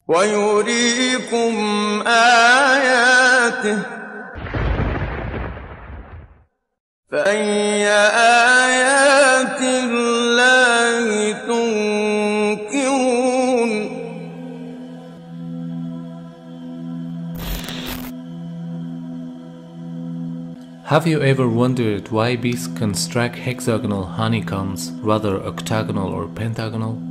ويريكم آياته فأي آيات الله تنكرون. Have you ever wondered why bees construct hexagonal honeycombs rather octagonal or pentagonal?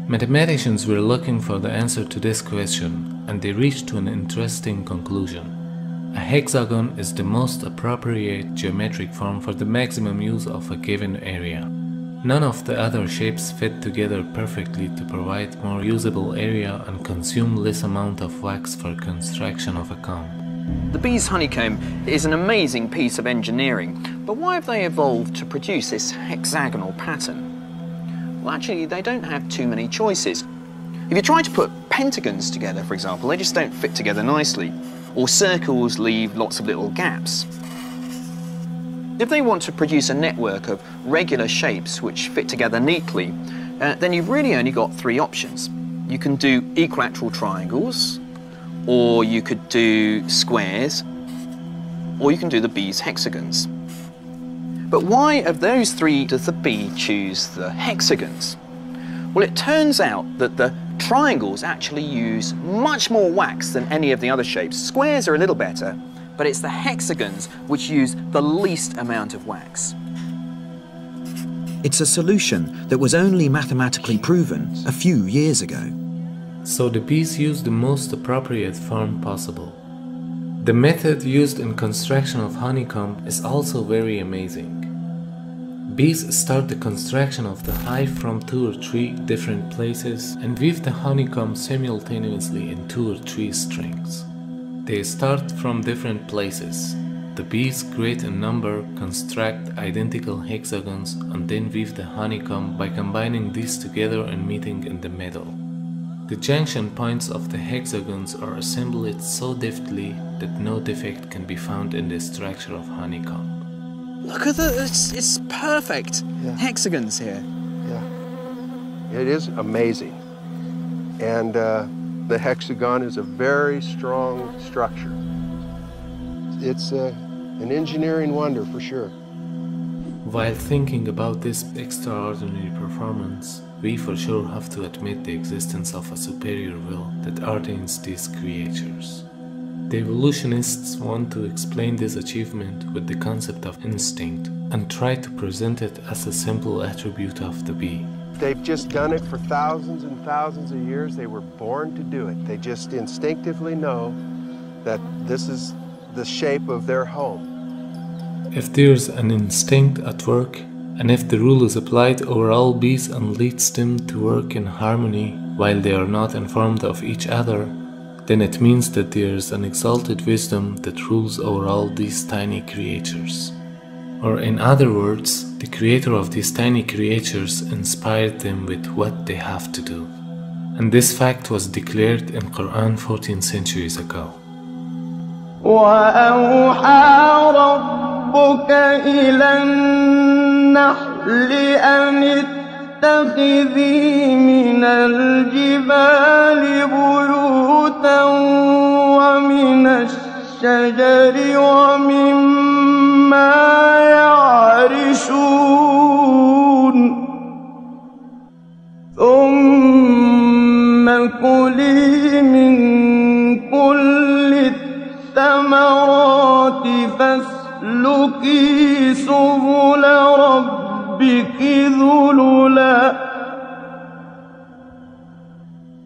Mathematicians were looking for the answer to this question, and they reached to an interesting conclusion. A hexagon is the most appropriate geometric form for the maximum use of a given area. None of the other shapes fit together perfectly to provide more usable area and consume less amount of wax for construction of a comb. The bee's honeycomb is an amazing piece of engineering, but why have they evolved to produce this hexagonal pattern? Well, actually, they don't have too many choices. If you try to put pentagons together, for example, they just don't fit together nicely, or circles leave lots of little gaps. If they want to produce a network of regular shapes which fit together neatly, then you've really only got three options. You can do equilateral triangles, or you could do squares, or you can do the bee's hexagons. But why of those three does the bee choose the hexagons? Well, it turns out that the triangles actually use much more wax than any of the other shapes. Squares are a little better, but it's the hexagons which use the least amount of wax. It's a solution that was only mathematically proven a few years ago. So the bees use the most appropriate form possible. The method used in construction of honeycomb is also very amazing. Bees start the construction of the hive from 2 or 3 different places and weave the honeycomb simultaneously in 2 or 3 strings. They start from different places. The bees create a number, construct identical hexagons, and then weave the honeycomb by combining these together and meeting in the middle. The junction points of the hexagons are assembled so deftly that no defect can be found in the structure of honeycomb. Look at it's perfect. Yeah. Hexagons here. Yeah, it is amazing. And the hexagon is a very strong structure. It's an engineering wonder for sure. While thinking about this extraordinary performance, we for sure have to admit the existence of a superior will that ordains these creatures. The evolutionists want to explain this achievement with the concept of instinct and try to present it as a simple attribute of the bee. They've just done it for thousands and thousands of years. They were born to do it. They just instinctively know that this is the shape of their home. If there's an instinct at work, and if the rule is applied over all bees and leads them to work in harmony while they are not informed of each other, then it means that there is an exalted wisdom that rules over all these tiny creatures. Or in other words, the creator of these tiny creatures inspired them with what they have to do. And this fact was declared in Quran 14 centuries ago. وَأَوْحَى رَبُّكَ إِلَى النَّحْلِ أَنِ اتَّخِذِي مِنَ الْجِبَالِ بُيُوتًا وَمِنَ الشَّجَرِ وَمِمَّا يَعْرِشُونَ ثُمَّ كُلِي مِن كُلِّ الثَّمَرَاتِ فاسلكي سبل ربك ذللا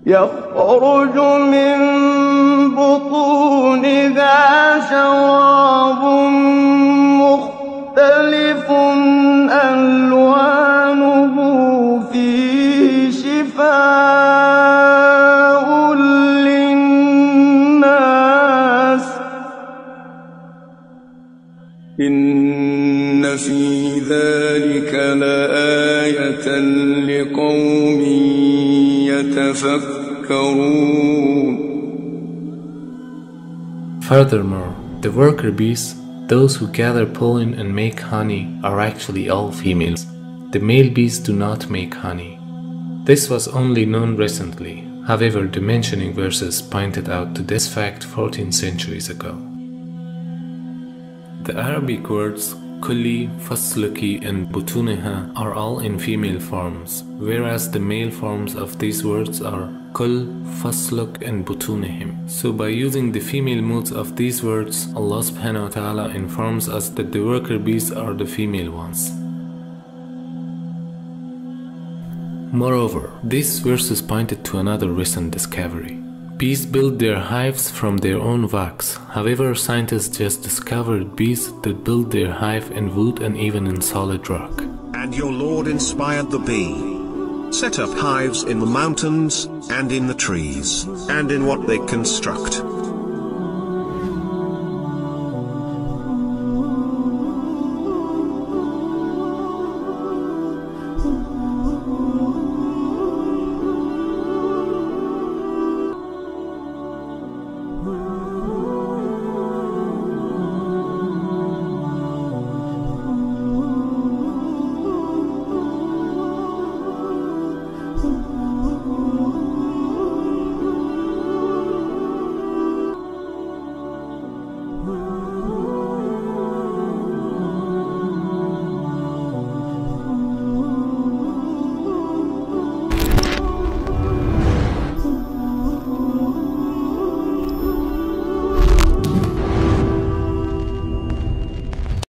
يخرج من بطونها شراب مختلف ألوانه فيه شفاء للناس إن في ذلك لآية لقوم يتفكرون. Furthermore, the worker bees, those who gather pollen and make honey, are actually all females. The male bees do not make honey. This was only known recently. However, the mentioning verses pointed out to this fact 14 centuries ago. The Arabic words kulli, fasluki, and butuneha are all in female forms, whereas the male forms of these words are kul, fasluk, and butunehim. So by using the female moods of these words, Allah subhanahu wa ta'ala informs us that the worker bees are the female ones. Moreover, these verses pointed to another recent discovery. Bees build their hives from their own wax. However, scientists just discovered bees that build their hive in wood and even in solid rock. And your Lord inspired the bee. Set up hives in the mountains, and in the trees, and in what they construct.